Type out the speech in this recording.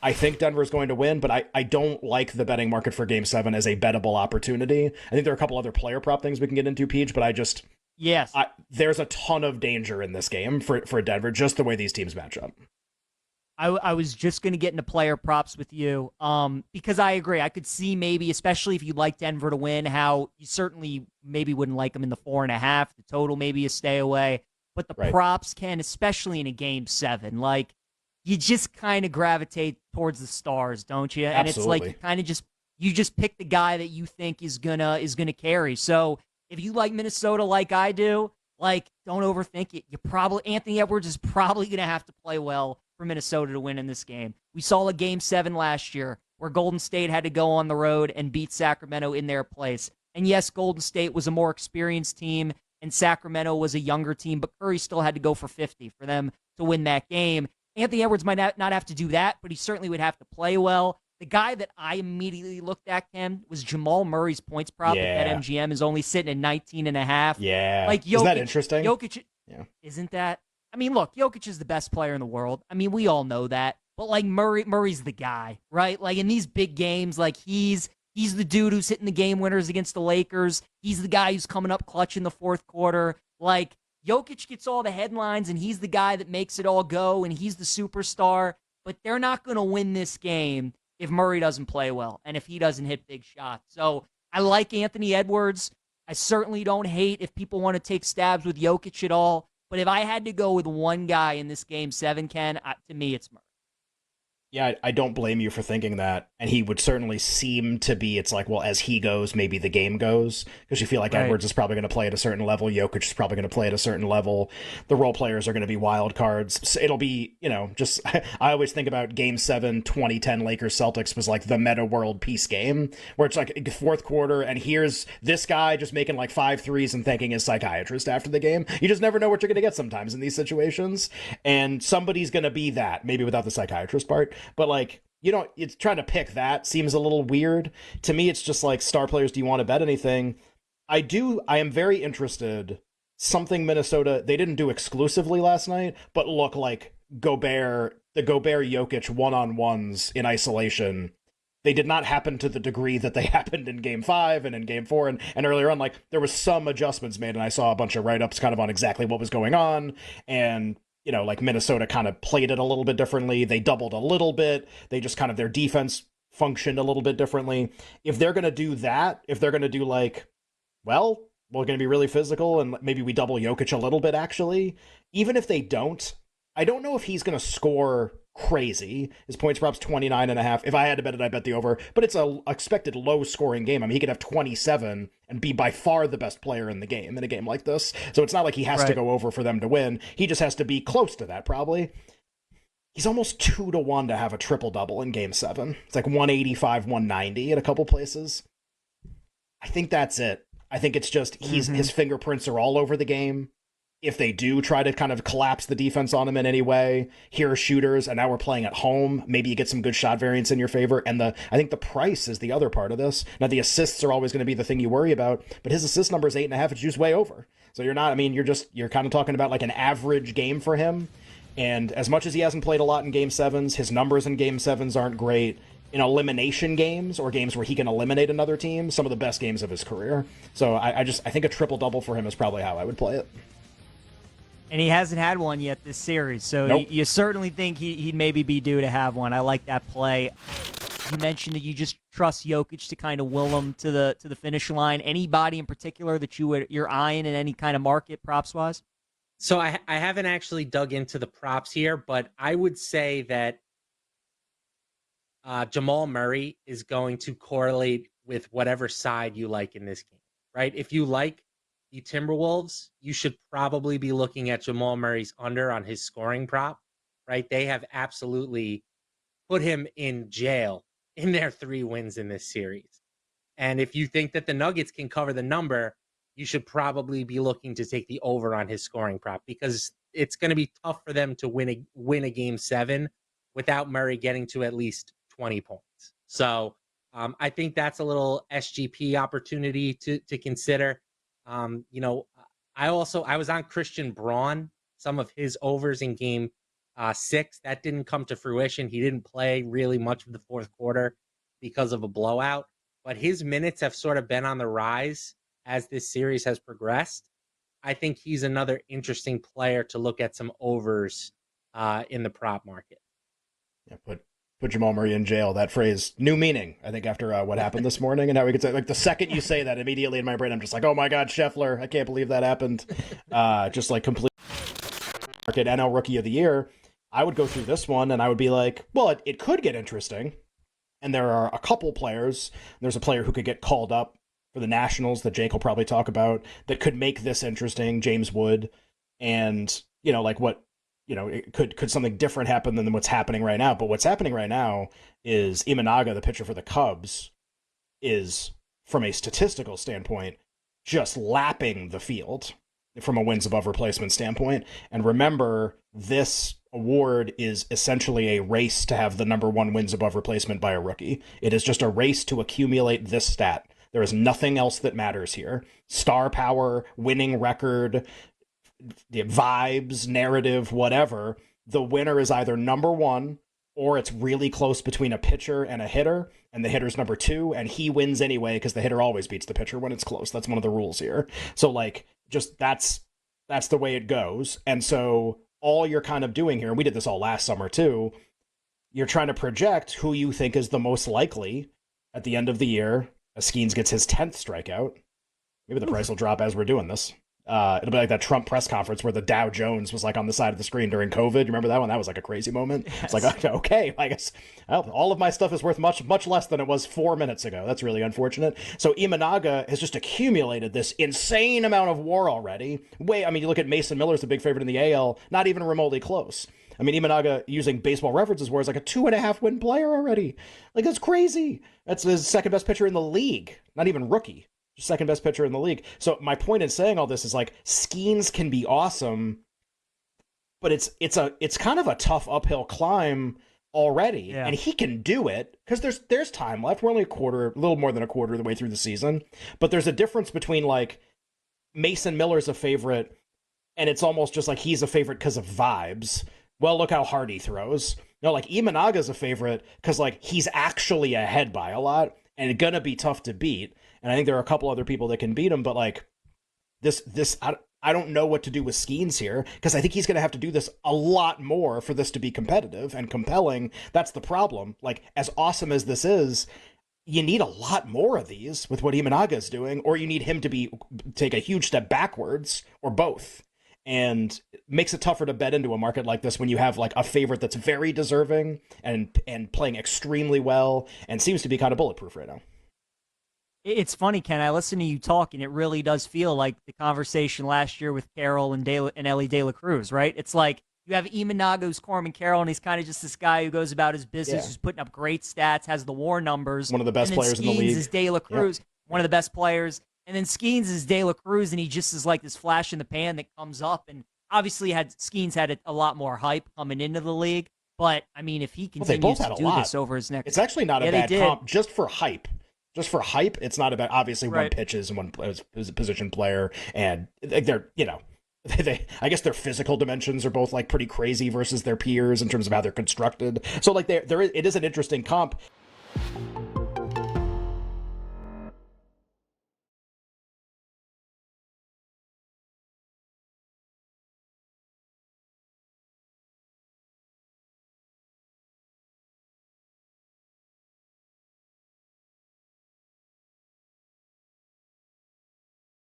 I think Denver's going to win, but I don't like the betting market for Game 7 as a bettable opportunity. I think there are a couple other player prop things we can get into, Peach, but Yes. there's a ton of danger in this game for Denver, just the way these teams match up. I was just going to get into player props with you because I agree. I could see maybe, especially if you like Denver to win, how you certainly maybe wouldn't like them in the 4.5. The total maybe a stay away. But the Right. props can, especially in a game 7, like you just kind of gravitate towards the stars, don't you? And it's like Absolutely. you just pick the guy that you think is gonna carry. So if you like Minnesota like I do, like don't overthink it. You probably Anthony Edwards is probably gonna have to play well for Minnesota to win in this game. We saw a game 7 last year where Golden State had to go on the road and beat Sacramento in their place. And yes, Golden State was a more experienced team and Sacramento was a younger team, but Curry still had to go for 50 for them to win that game. Anthony Edwards might not have to do that, but he certainly would have to play well. The guy that I immediately looked at, Ken, was Jamal Murray's points prop at Yeah. BetMGM is only sitting at 19 and a half. Yeah. Like Isn't that interesting? Jokic, Yeah. isn't that? I mean, look, Jokic is the best player in the world. I mean, we all know that. But like Murray's the guy, right? Like in these big games, like he's the dude who's hitting the game winners against the Lakers. He's the guy who's coming up clutch in the fourth quarter. Like Jokic gets all the headlines and he's the guy that makes it all go and he's the superstar, but they're not going to win this game if Murray doesn't play well and if he doesn't hit big shots. So I like Anthony Edwards. I certainly don't hate if people want to take stabs with Jokic at all. But if I had to go with one guy in this game 7, Ken, to me, it's Murray. Yeah, I don't blame you for thinking that. And he would certainly seem to be, it's like, well, as he goes, maybe the game goes. Because you feel like Right. Edwards is probably going to play at a certain level. Jokic is probably going to play at a certain level. The role players are going to be wild cards. So it'll be, just, I always think about Game 7, 2010 Lakers Celtics was like the meta world peace game, where it's like fourth quarter, and here's this guy just making like 5 threes and thanking his psychiatrist after the game. You just never know what you're going to get sometimes in these situations. And somebody's going to be that, maybe without the psychiatrist part. But like, it's trying to pick that seems a little weird. To me, it's just like star players, do you want to bet anything? I am very interested. Something Minnesota, they didn't do exclusively last night, but look like the Gobert Jokic one-on-ones in isolation. They did not happen to the degree that they happened in game 5 and in game 4 and earlier on. Like there was some adjustments made and I saw a bunch of write-ups kind of on exactly what was going on. And like Minnesota kind of played it a little bit differently. They doubled a little bit. They just kind of, their defense functioned a little bit differently. If they're going to do that, if they're going to do like, well, we're going to be really physical and maybe we double Jokic a little bit, actually, even if they don't, I don't know if he's going to score crazy. His points prop's 29.5. If I had to bet it, I bet the over, but it's a expected low scoring game. I mean, he could have 27 and be by far the best player in the game in a game like this. So it's not like he has to Right. go over for them to win. He just has to be close to that, probably. He's almost 2-1 to have a triple double in game 7. It's like 185, 190 at a couple places. I think that's it. I think it's just his fingerprints are all over the game. If they do try to kind of collapse the defense on him in any way, here are shooters, and now we're playing at home. Maybe you get some good shot variance in your favor. And I think the price is the other part of this. Now the assists are always going to be the thing you worry about, but his assist number is 8.5. It's just way over. So you're not. I mean, you're kind of talking about like an average game for him. And as much as he hasn't played a lot in game 7s, his numbers in game 7s aren't great. In elimination games or games where he can eliminate another team, some of the best games of his career. So I think a triple double for him is probably how I would play it. And he hasn't had one yet this series, so Nope. you certainly think he'd maybe be due to have one. I like that play. You mentioned that you just trust Jokic to kind of will him to the finish line. Anybody in particular that you're eyeing in any kind of market props wise? So I haven't actually dug into the props here, but I would say that Jamal Murray is going to correlate with whatever side you like in this game, right? If you like the Timberwolves, you should probably be looking at Jamal Murray's under on his scoring prop, right? They have absolutely put him in jail in their 3 wins in this series. And if you think that the Nuggets can cover the number, you should probably be looking to take the over on his scoring prop because it's going to be tough for them to win a game 7 without Murray getting to at least 20 points. So I think that's a little SGP opportunity to consider. I was on Christian Braun, some of his overs in game 6. That didn't come to fruition. He didn't play really much of the fourth quarter because of a blowout, but his minutes have sort of been on the rise as this series has progressed. I think he's another interesting player to look at some overs in the prop market. Yeah, put Jamal Murray in jail. That phrase, new meaning, I think, after what happened this morning. And how we could say, like, the second you say that, immediately in my brain, I'm just like, oh my God, Scheffler, I can't believe that happened. Just like complete market NL Rookie of the Year. I would go through this one and I would be like, well, it could get interesting. And there are a couple players. There's a player who could get called up for the Nationals that Jake will probably talk about that could make this interesting, James Wood. And, like what, could something different happen than what's happening right now? But what's happening right now is Imanaga, the pitcher for the Cubs, is, from a statistical standpoint, just lapping the field from a wins above replacement standpoint. And remember, this award is essentially a race to have the number one wins above replacement by a rookie. It is just a race to accumulate this stat. There is nothing else that matters here. Star power, winning record, the vibes, narrative, whatever. The winner is either number one or it's really close between a pitcher and a hitter, and the hitter's number two, and he wins anyway because the hitter always beats the pitcher when it's close. That's one of the rules here. So, just that's the way it goes. And so all you're kind of doing here, and we did this all last summer too, you're trying to project who you think is the most likely at the end of the year. As Skeens gets his 10th strikeout. Maybe the price will drop as we're doing this. It'll be like that Trump press conference where the Dow Jones was like on the side of the screen during COVID. You remember that one? That was like a crazy moment. Yes. It's like, okay, I guess all of my stuff is worth much, much less than it was 4 minutes ago. That's really unfortunate. So Imanaga has just accumulated this insane amount of WAR already. You look at Mason Miller's the big favorite in the AL, not even remotely close. Imanaga, using Baseball Reference's WAR, is like a 2.5 win player already. Like, that's crazy. That's his second best pitcher in the league, not even rookie. Second best pitcher in the league. So my point in saying all this is, like, Skeens can be awesome, but it's kind of a tough uphill climb already. Yeah. And he can do it because there's time left. We're only a little more than a quarter of the way through the season. But there's a difference between, like, Mason Miller's a favorite and it's almost just like he's a favorite because of vibes. Well, look how hard he throws. No, like, Imanaga's a favorite because, like, he's actually ahead by a lot and gonna be tough to beat. And I think there are a couple other people that can beat him, but, like, I don't know what to do with Skeens here because I think he's going to have to do this a lot more for this to be competitive and compelling. That's the problem. Like, as awesome as this is, you need a lot more of these with what Imanaga is doing, or you need him to take a huge step backwards, or both. And it makes it tougher to bet into a market like this when you have, like, a favorite that's very deserving and playing extremely well and seems to be kind of bulletproof right now. It's funny, Ken. I listen to you talk, and it really does feel like the conversation last year with Carroll and Ellie De La Cruz, right? It's like you have Imanaga, who's Corbin Carroll, and he's kind of just this guy who goes about his business, who's putting up great stats, has the WAR numbers. One of the best players in the league. Skeens is De La Cruz, one of the best players. And then Skeens is De La Cruz, and he just is like this flash in the pan that comes up. And obviously, Skeens had a lot more hype coming into the league. But, if he continues to do this over his next... It's actually not a bad comp just for hype. Just for hype, it's not about, obviously, one pitch is one position player, and they're, I guess their physical dimensions are both, like, pretty crazy versus their peers in terms of how they're constructed. So, like, it is an interesting comp.